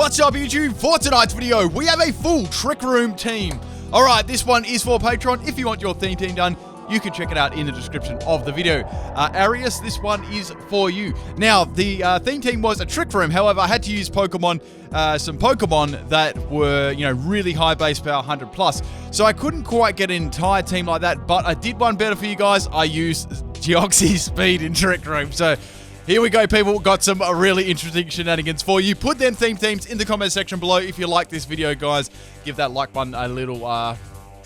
What's up YouTube? For tonight's video, we have a full Trick Room team. Alright, this one is for Patreon. If you want your theme team done, you can check it out in the description of the video. Arius, this one is for you. Now, the theme team was a Trick Room. However, I had to use Pokemon, some Pokemon that were, really high base power, 100 plus. So I couldn't quite get an entire team like that, but I did one better for you guys. I used Deoxys speed in Trick Room. So here we go, people. Got some really interesting shenanigans for you. Put them themes in the comment section below. If you like this video, guys, give that like button a little, I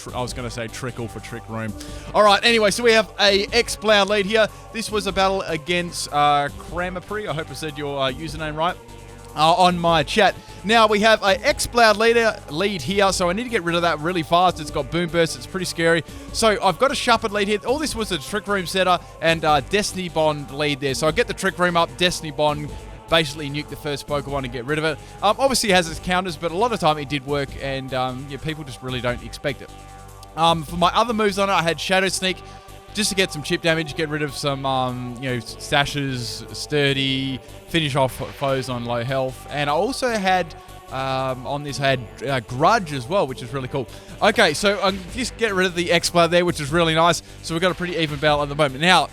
was going to say trickle for Trick Room. All right, anyway, so we have a X-Ploud lead here. This was a battle against Cramapri. I hope I said your username right. On my chat. Now we have a X-Ploud lead here, so I need to get rid of that really fast. It's got Boom Burst, it's pretty scary. So I've got a Shuppet lead here. All this was a Trick Room setter and Destiny Bond lead there. So I get the Trick Room up, Destiny Bond, basically nuke the first Pokemon and get rid of it. Obviously it has its counters, but a lot of time it did work, and people just really don't expect it. For my other moves on it, I had Shadow Sneak, just to get some chip damage, get rid of some, stashes, sturdy, finish off foes on low health. And I also had, on this, I had Grudge as well, which is really cool. Okay, so I'm just get rid of the X-Ploud there, which is really nice. So we've got a pretty even battle at the moment. Now,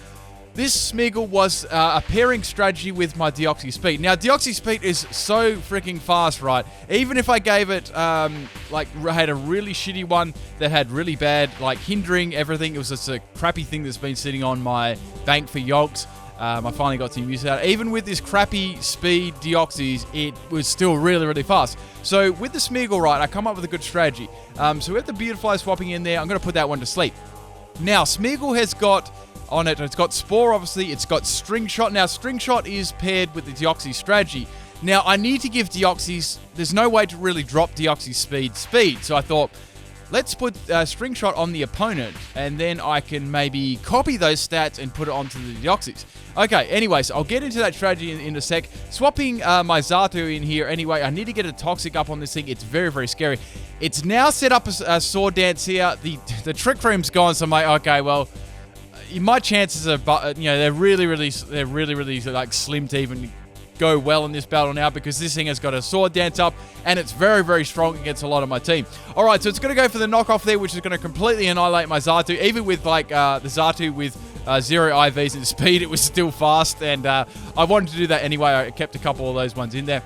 this Smeagol was a pairing strategy with my Deoxys Speed. Now, Deoxys Speed is so freaking fast, right? Even if I gave it, had a really shitty one that had really bad, hindering everything. It was just a crappy thing that's been sitting on my bank for Yoggs. I finally got some use out of it. Even with this crappy speed Deoxys, it was still really, really fast. So with the Smeagol, right, I come up with a good strategy. So we have the Beautifly swapping in there. I'm going to put that one to sleep. Now, Smeagol has got on it, it's got Spore, obviously, it's got String Shot. Now, String Shot is paired with the Deoxys strategy. Now, I need to give Deoxys, there's no way to really drop Deoxys speed. So I thought, let's put String Shot on the opponent, and then I can maybe copy those stats and put it onto the Deoxys. Okay, anyways, I'll get into that strategy in a sec. Swapping my Xatu in here anyway, I need to get a Toxic up on this thing. It's very, very scary. It's now set up a Sword Dance here. The Trick Room's gone, so I'm like, okay, well, my chances are, they're really slim to even go well in this battle now, because this thing has got a Sword Dance up and it's very, very strong against a lot of my team. All right, so it's going to go for the knockoff there, which is going to completely annihilate my Xatu. Even with the Xatu with 0 IVs and speed, it was still fast, and I wanted to do that anyway. I kept a couple of those ones in there.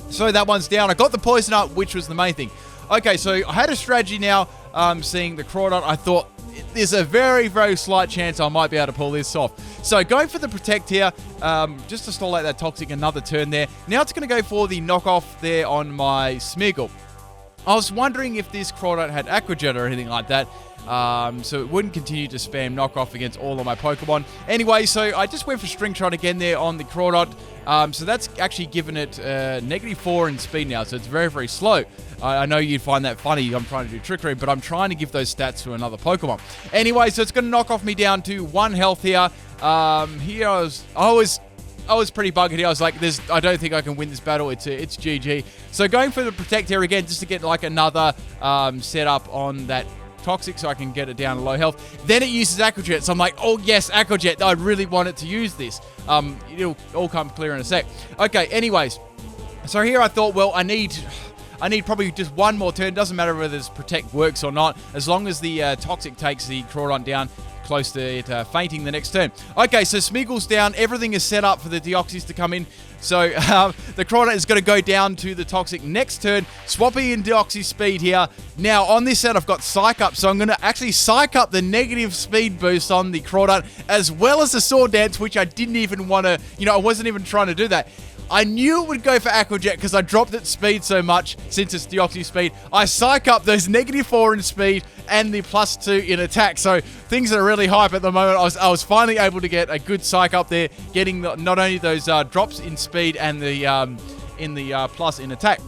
So that one's down. I got the poison up, which was the main thing. Okay, so I had a strategy now, seeing the Crawdon. I thought there's a very, very slight chance I might be able to pull this off. So going for the Protect here, just to stall out that Toxic, another turn there. Now it's going to go for the knockoff there on my Smeagol. I was wondering if this Crawdon had Aqua Jet or anything like that, so it wouldn't continue to spam knockoff against all of my Pokemon. Anyway, so I just went for String Shot again there on the Crawdon. So that's actually given it -4 in speed now, so it's very, very slow. I know you'd find that funny. I'm trying to do Trick Room, but I'm trying to give those stats to another Pokemon. Anyway, so it's going to knock off me down to 1 health here. Here I was pretty buggered here. I was like, I don't think I can win this battle. It's GG. So going for the Protect here again, just to get another setup on that Toxic, so I can get it down to low health. Then it uses Aqua Jet, so I'm like, oh yes, Aqua Jet. I really wanted to use this. It'll all come clear in a sec. Okay, anyways, so here I thought, well, I need probably just one more turn. Doesn't matter whether this Protect works or not, as long as the Toxic takes the Crawdon down close to it fainting the next turn. Okay, so Smeagol's down. Everything is set up for the Deoxys to come in. So the Crawdon is going to go down to the Toxic next turn, swapping in Deoxys speed here. Now, on this set, I've got Psych Up, so I'm going to actually Psych Up the negative speed boost on the Crawdon, as well as the Sword Dance, which I didn't even want to, I wasn't even trying to do that. I knew it would go for Aqua Jet because I dropped its speed so much since it's Deoxys speed. I Psych Up those -4 in speed and the +2 in attack. So things are really hype at the moment. I was finally able to get a good Psych Up there, getting not only those drops in speed and the plus in attack.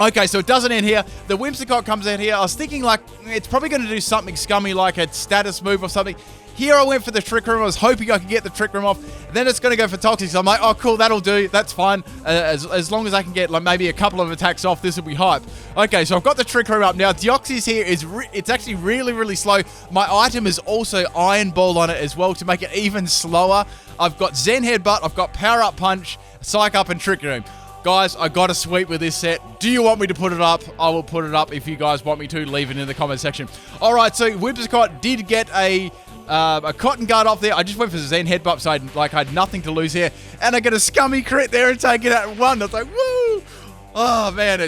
Okay, so it doesn't end here. The Whimsicott comes out here. I was thinking it's probably going to do something scummy like a status move or something. Here I went for the Trick Room. I was hoping I could get the Trick Room off. Then it's going to go for Toxic. So I'm like, oh, cool, that'll do. That's fine. As long as I can get maybe a couple of attacks off, this will be hype. Okay, so I've got the Trick Room up. Now, Deoxys here it's actually really, really slow. My item is also Iron Ball on it as well to make it even slower. I've got Zen Headbutt. I've got Power Up Punch, Psych Up, and Trick Room. Guys, I got a sweep with this set. Do you want me to put it up? I will put it up. If you guys want me to, leave it in the comment section. All right, so Whipscott did get a cotton guard off there. I just went for Zen headbutt, so I had nothing to lose here. And I get a scummy crit there and take it out in one. I was like, woo! Oh, man,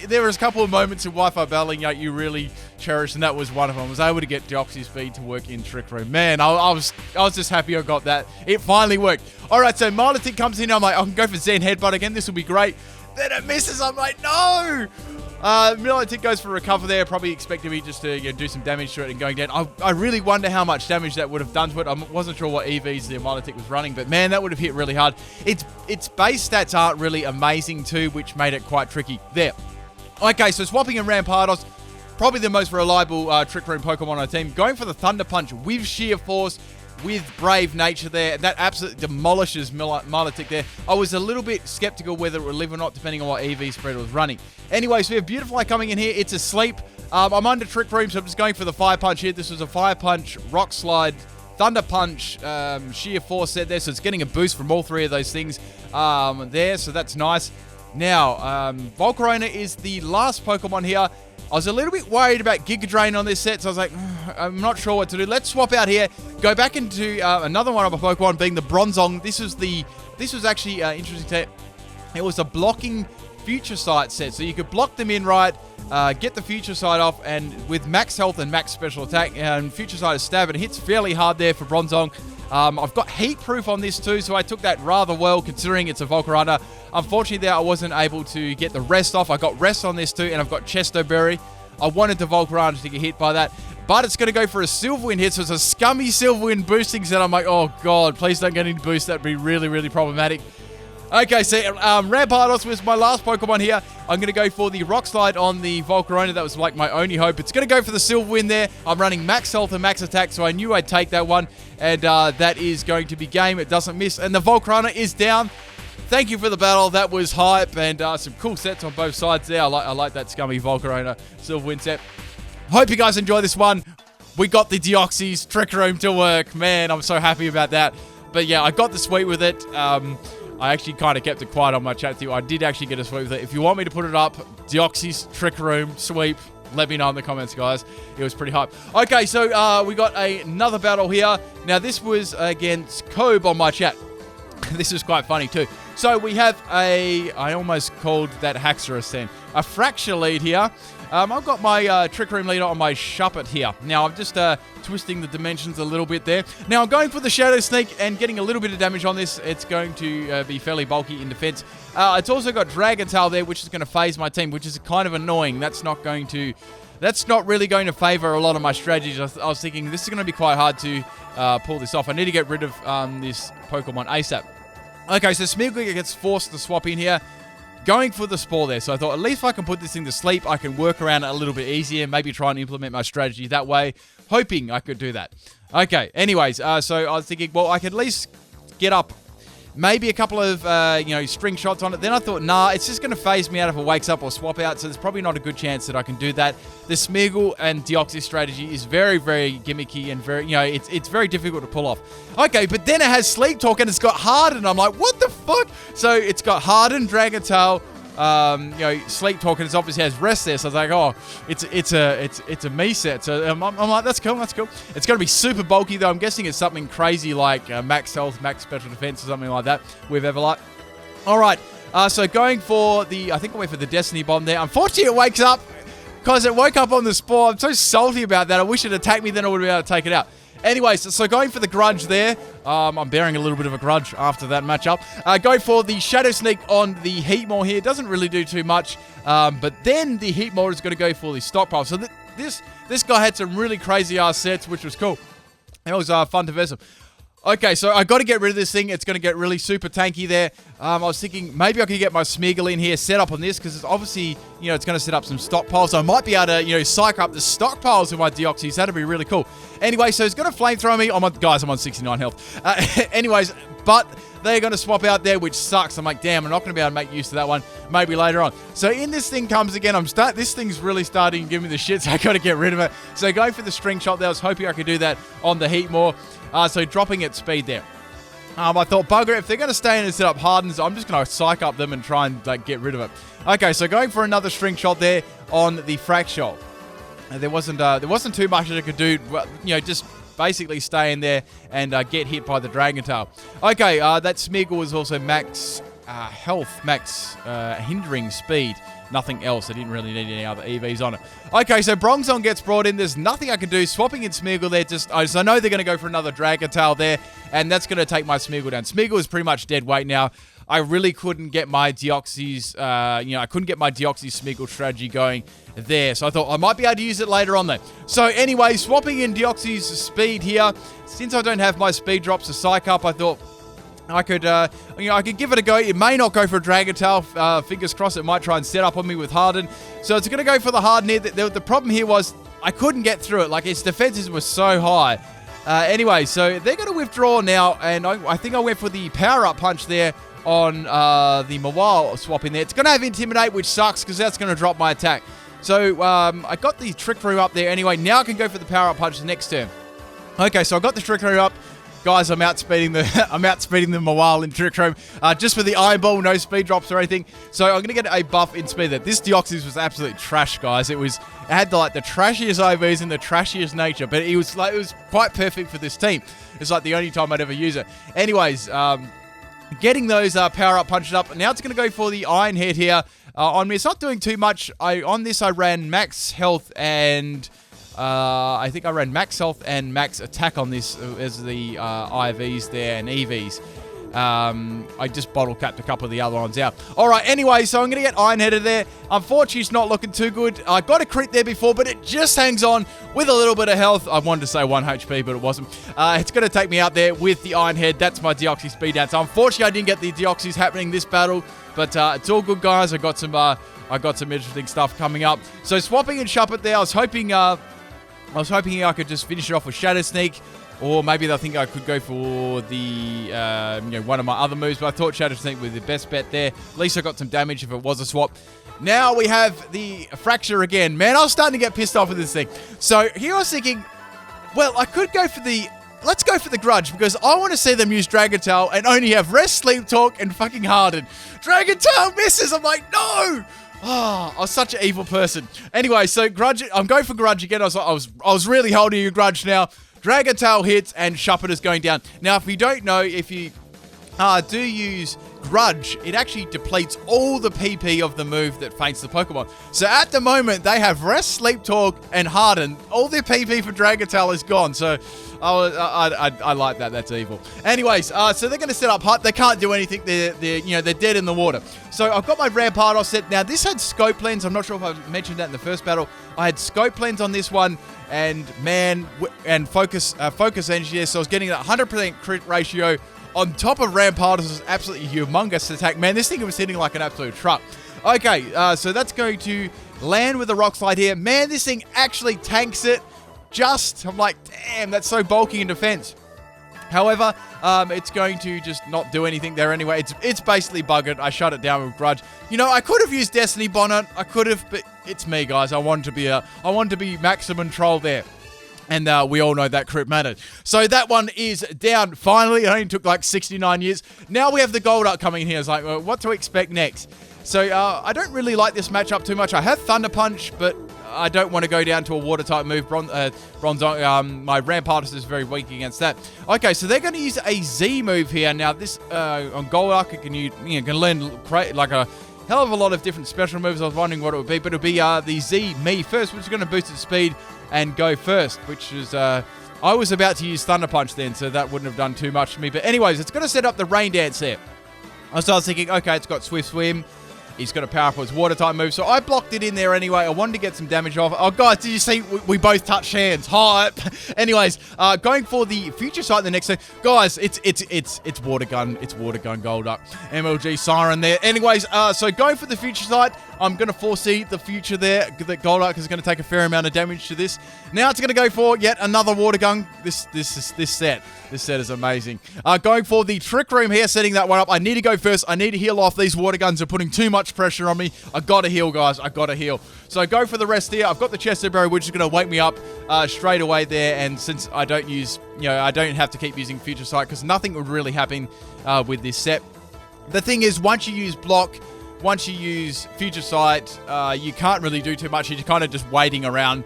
there was a couple of moments in Wi-Fi battling you really cherish, and that was one of them. I was able to get Deoxys speed to work in Trick Room. Man, I was just happy I got that. It finally worked. All right, so Milotic comes in. I'm like, I can go for Zen headbutt again. This will be great. Then it misses. I'm like, no! Milotic goes for recover there, probably expecting me just to do some damage to it and going down. I really wonder how much damage that would have done to it. I wasn't sure what EVs the Milotic was running, but man, that would have hit really hard. Its base stats aren't really amazing too, which made it quite tricky there. Okay, so swapping in Rampardos, probably the most reliable Trick Room Pokemon on our team. Going for the Thunder Punch with Sheer Force, with Brave Nature there. That absolutely demolishes Milotic there. I was a little bit skeptical whether it would live or not, depending on what EV spread was running. Anyway, so we have Beautifly coming in here. It's asleep. I'm under Trick Room, so I'm just going for the Fire Punch here. This was a Fire Punch, Rock Slide, Thunder Punch, Sheer Force set there, so it's getting a boost from all three of those things there, so that's nice. Now, Volcarona is the last Pokemon here. I was a little bit worried about Giga Drain on this set, so I was like, I'm not sure what to do. Let's swap out here, go back into another one of my Pokemon, being the Bronzong. This was actually interesting set. It was a blocking Future Sight set, so you could block them in right, get the Future Sight off, and with max health and max special attack, and Future Sight is stab, and it hits fairly hard there for Bronzong. I've got heat proof on this too, so I took that rather well considering it's a Volcarona. Unfortunately there I wasn't able to get the rest off. I got rest on this too, and I've got Chesto Berry. I wanted the Volcarona to get hit by that, but it's going to go for a Silverwind hit, so it's a scummy Silverwind boosting set. I'm like, oh god, please don't get any boost. That'd be really, really problematic. Okay, so Rampardos was my last Pokemon here. I'm going to go for the Rock Slide on the Volcarona. That was like my only hope. It's going to go for the Silverwind there. I'm running max health and max attack, so I knew I'd take that one. And that is going to be game. It doesn't miss. And the Volcarona is down. Thank you for the battle. That was hype, and some cool sets on both sides there. I like that scummy Volcarona Silverwind set. Hope you guys enjoy this one. We got the Deoxys Trick Room to work. Man, I'm so happy about that. But yeah, I got the sweep with it. I actually kind of kept it quiet on my chat too. I did actually get a sweep with it. If you want me to put it up, Deoxys Trick Room sweep, let me know in the comments, guys. It was pretty hype. Okay, so we got another battle here. Now, this was against Kobe on my chat. This is quite funny too. So we have I almost called that Haxorus then, a Fracture lead here. I've got my Trick Room leader on my Shuppet here. Now, I'm just twisting the dimensions a little bit there. Now, I'm going for the Shadow Sneak and getting a little bit of damage on this. It's going to be fairly bulky in defense. It's also got Dragon Tail there, which is going to phase my team, which is kind of annoying. That's not really going to favor a lot of my strategies. I was thinking this is going to be quite hard to pull this off. I need to get rid of this Pokemon ASAP. Okay, so Smeargle gets forced to swap in here. Going for the Spore there, so I thought at least if I can put this thing to sleep, I can work around it a little bit easier, maybe try and implement my strategy that way, hoping I could do that. Okay, anyways, so I was thinking, well, I could at least get up maybe a couple of, string shots on it. Then I thought, nah, it's just going to phase me out if it wakes up or swap out, so there's probably not a good chance that I can do that. The Smeargle and Deoxys strategy is very, very gimmicky and very, it's very difficult to pull off. Okay, but then it has Sleep Talk and it's got Harden. I'm like, what the fuck? So it's got Harden, Dragon Tail, Sleep Talk, and it obviously has Rest there. So I was like, oh, it's a me set. So I'm like, that's cool. It's going to be super bulky though. I'm guessing it's something crazy like max health, max special defense, or something like that with Everlight. All right, so going for I think I went for the Destiny Bomb there. Unfortunately, it wakes up because it woke up on the Spore. I'm so salty about that. I wish it attacked me, then I would have been able to take it out. Anyways, so going for the Grudge there. I'm bearing a little bit of a grudge after that matchup. Go for the Shadow Sneak on the Heatmore here. Doesn't really do too much. But then the Heatmore is going to go for the Stockpile. So this guy had some really crazy-ass sets, which was cool. It was fun to verse him. Okay, so I got to get rid of this thing. It's going to get really super tanky there. I was thinking maybe I could get my Smeargle in here, set up on this, because it's obviously, it's going to set up some stockpiles. So I might be able to, psych up the stockpiles with my Deoxys. That'd be really cool. Anyway, so it's going to flamethrow me. Guys, I'm on 69 health. Anyways, but they're going to swap out there, which sucks. I'm like, damn, I'm not going to be able to make use of that one. Maybe later on. So in this thing comes again. This thing's really starting to give me the shit, so I got to get rid of it. So going for the String Shot there. I was hoping I could do that on the Heatmore. So dropping its speed there. I thought, bugger it, if they're going to stay in and set up hardens, I'm just going to psych up them and try and like get rid of it. Okay, so going for another string shot there on the frac shot. There wasn't too much that I could do, just basically stay in there and get hit by the Dragon Tail. Okay, that Smeagol was also max health, max hindering speed. Nothing else. I didn't really need any other EVs on it. Okay, so Bronzong gets brought in. There's nothing I can do. Swapping in Smeagol there. I know they're going to go for another Dragon Tail there, and that's going to take my Smeagol down. Smeagol is pretty much dead weight now. I really couldn't get my Deoxys, I couldn't get my Deoxys Smeagol strategy going there. So I thought I might be able to use it later on there. So anyway, swapping in Deoxys speed here. Since I don't have my speed drops to psych up, I thought I could, I could give it a go. It may not go for a Dragon Tail. Fingers crossed it might try and set up on me with Harden. So it's going to go for the Harden here. The problem here was I couldn't get through it. Like, its defenses were so high. Anyway, so they're going to withdraw now. And I think I went for the power-up punch there on the Mawile swap in there. It's going to have Intimidate, which sucks because that's going to drop my attack. So I got the Trick Room up there anyway. Now I can go for the power-up punch the next turn. Okay, so I got the Trick Room up. Guys, I'm outspeeding the Mawile in Trick Room just for the Iron Ball, no speed drops or anything. So I'm going to get a buff in speed there. This Deoxys was absolute trash, guys. It had the trashiest IVs and the trashiest nature, but it was quite perfect for this team. It's like the only time I'd ever use it. Anyways, getting those power-up punches up. Now it's going to go for the Iron Head here on me. It's not doing too much. On this, I ran max health and... I think I ran max health and max attack on this as the IVs there and EVs. I just bottle capped a couple of the other ones out. Alright, anyway, so I'm going to get Iron-Headed there. Unfortunately, it's not looking too good. I got a crit there before, but it just hangs on with a little bit of health. I wanted to say 1 HP, but it wasn't. It's going to take me out there with the Iron Head. That's my Deoxys speed down. So unfortunately, I didn't get the Deoxys happening this battle, but it's all good, guys. I got some interesting stuff coming up. So swapping and Shuppet there, I was hoping I could just finish it off with Shadow Sneak, or maybe I think I could go for the one of my other moves, but I thought Shadow Sneak was the best bet there. At least I got some damage if it was a swap. Now we have the Fracture again. Man, I was starting to get pissed off with this thing. So here I was thinking, well, I could go for the... Let's go for the Grudge, because I want to see them use Dragon Tail and only have Rest, Sleep, Talk, and fucking Harden. Dragon Tail misses! I'm like, no! Oh, I was such an evil person. Anyway, so Grudge, I'm going for Grudge again. I was really holding a Grudge now. Dragon Tail hits and Shuppet is going down. Now, if you don't know, if you do use Grudge, it actually depletes all the PP of the move that faints the Pokemon. So at the moment, they have Rest, Sleep, Talk, and Harden. All their PP for Dragon Tail is gone. So I like that. That's evil. Anyways, so they're going to set up Hut. They can't do anything. They're dead in the water. So I've got my Rampart all set. Now this had Scope Lens. I'm not sure if I mentioned that in the first battle. I had Scope Lens on this one, and man, and Focus Energy there. So I was getting that 100% crit ratio on top of Rampart. This is absolutely humongous attack. Man, this thing was hitting like an absolute truck. Okay, so that's going to land with a Rock Slide here. Man, this thing actually tanks it. I'm like, damn, that's so bulky in defense. However, it's going to just not do anything there anyway. It's basically buggered. I shut it down with Grudge. I could have used Destiny Bonnet. I could have, but it's me, guys. I wanted to be maximum troll there. And we all know that crit mattered. So that one is down finally. It only took like 69 years. Now we have the Golduck coming in here. It's like, well, what to expect next? So I don't really like this matchup too much. I have Thunder Punch, but I don't want to go down to a water-type move. My Rampartus is very weak against that. Okay, so they're going to use a Z move here. Now, this on Golduck, you can learn like a hell of a lot of different special moves. I was wondering what it would be, but it would be the Z Me first, which is going to boost its speed and go first, which is... I was about to use Thunder Punch then, so that wouldn't have done too much to me. But anyways, it's going to set up the Rain Dance there. I was thinking, okay, it's got Swift Swim. He's got a power up his water-type move, so I blocked it in there anyway. I wanted to get some damage off. Oh, guys, did you see? We both touched hands. Hype. Anyways, going for the Future Sight the next turn. Guys, it's Water Gun. It's Water Gun Golduck. MLG Siren there. Anyways, so going for the Future Sight. I'm going to foresee the future there. That Golduck is going to take a fair amount of damage to this. Now it's going to go for yet another water gun. This set is amazing. Going for the Trick Room here, setting that one up. I need to go first. I need to heal off. These water guns are putting too much pressure on me. I got to heal, guys. I got to heal. So go for the rest here. I've got the Chester Berry, which is going to wake me up straight away there. And since I don't use, I don't have to keep using Future Sight because nothing would really happen with this set. The thing is, once you use Block, once you use Future Sight, you can't really do too much. You're kind of just waiting around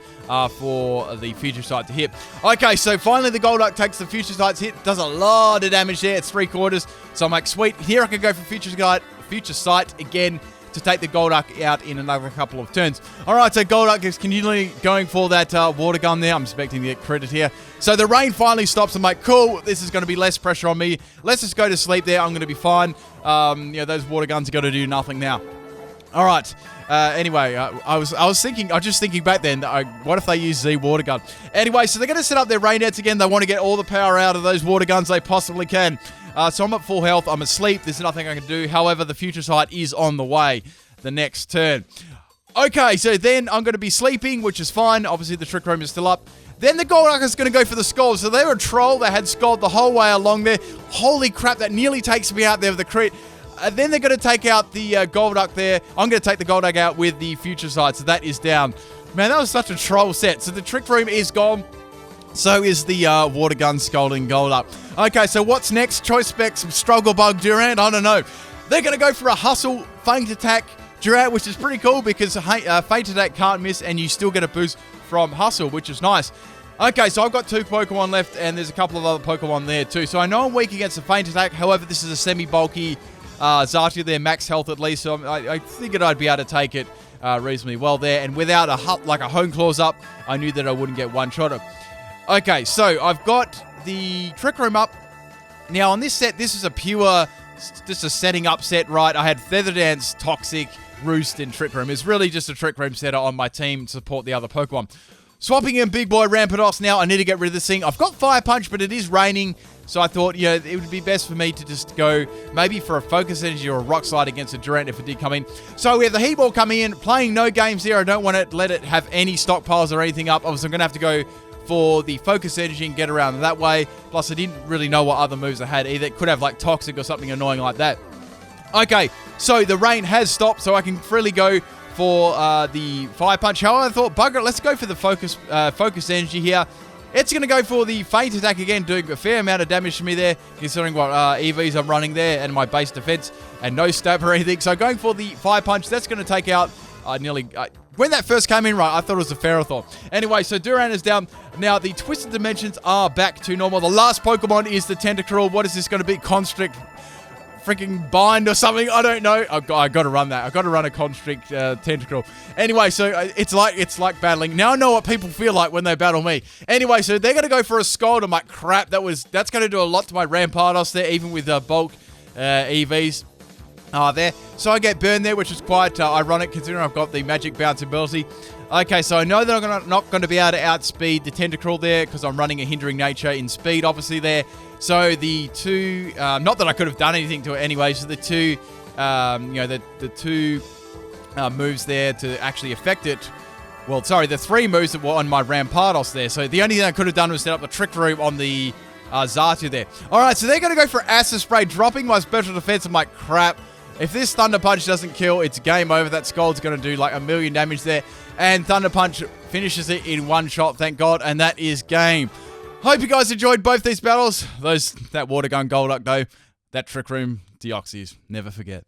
for the Future Sight to hit. Okay, so finally the Golduck takes the Future Sight's hit. Does a lot of damage there. It's 3/4. So I'm like, sweet. Here I can go for Future Sight again to take the Golduck out in another couple of turns. All right, so Golduck is continually going for that water gun there. I'm expecting to get credit here. So the rain finally stops. I'm like, cool, this is going to be less pressure on me. Let's just go to sleep there. I'm going to be fine. Those water guns are going to do nothing now. All right. Anyway, I was just thinking back then, what if they use Z water gun? Anyway, so they're going to set up their rain nets again. They want to get all the power out of those water guns they possibly can. So I'm at full health. I'm asleep. There's nothing I can do. However, the Future Sight is on the way the next turn. Okay, so then I'm going to be sleeping, which is fine. Obviously, the Trick Room is still up. Then the Golduck is going to go for the Scald. So they were a troll. They had Scald the whole way along there. Holy crap, that nearly takes me out there with the crit. Then they're going to take out the Golduck there. I'm going to take the Golduck out with the Future Sight. So that is down. Man, that was such a troll set. So the Trick Room is gone. So is the water gun Scalding Golduck. Okay, so what's next? Choice Specs, Struggle Bug, Durant? I don't know. They're going to go for a Hustle, Feint Attack, Durant, which is pretty cool because Feint Attack can't miss and you still get a boost from Hustle, which is nice. Okay, so I've got 2 Pokemon left and there's a couple of other Pokemon there too. So I know I'm weak against the Feint Attack. However, this is a semi-bulky Zartia there, max health at least. So I figured I'd be able to take it reasonably well there. And without a Hone Claws up, I knew that I wouldn't get one-shot. Okay, so I've got the Trick Room up. Now on this set, this is a pure, just a setting up set, right? I had Feather Dance, Toxic, Roost, and Trick Room. It's really just a Trick Room setter on my team to support the other Pokemon. Swapping in Big Boy Rampardos now. I need to get rid of this thing. I've got Fire Punch, but it is raining. So I thought, it would be best for me to just go maybe for a Focus Energy or a Rock Slide against a Durant if it did come in. So we have the Heat Ball coming in, playing no games here. I don't want to let it have any stockpiles or anything up. Obviously, I'm going to have to go for the Focus Energy and get around that way. Plus, I didn't really know what other moves I had either. It could have like Toxic or something annoying like that. Okay, so the rain has stopped, so I can freely go for the Fire Punch. However, I thought, bugger it, let's go for the Focus Energy here. It's going to go for the Feint Attack again, doing a fair amount of damage to me there, considering what EVs I'm running there and my base defense and no stab or anything. So going for the Fire Punch, that's going to take out nearly... when that first came in, right, I thought it was a Ferrothorn. Anyway, so Durant is down. Now, the Twisted Dimensions are back to normal. The last Pokemon is the Tentacruel. What is this going to be? Constrict, freaking Bind or something? I don't know. I got to run that. I got to run a Constrict Tentacruel. Anyway, so it's like battling. Now I know what people feel like when they battle me. Anyway, so they're going to go for a Scald. I'm like, crap, that's going to do a lot to my Rampardos there, even with bulk EVs. There. So I get burned there, which is quite ironic considering I've got the Magic Bounce ability. Okay, so I know that I'm not going to be able to outspeed the Tentacruel there because I'm running a Hindering Nature in speed, obviously, there. So the two, not that I could have done anything to it anyway, so the two, the two moves there to actually affect it. Well, sorry, the 3 moves that were on my Rampardos there. So the only thing I could have done was set up the Trick Room on the Zartia there. All right, so they're going to go for Acid Spray, dropping my special defense. I'm like, crap. If this Thunder Punch doesn't kill, it's game over. That Scald's going to do like 1 million damage there. And Thunder Punch finishes it in one shot, thank God. And that is game. Hope you guys enjoyed both these battles. That Water Gun Golduck, though. That Trick Room Deoxys. Never forget.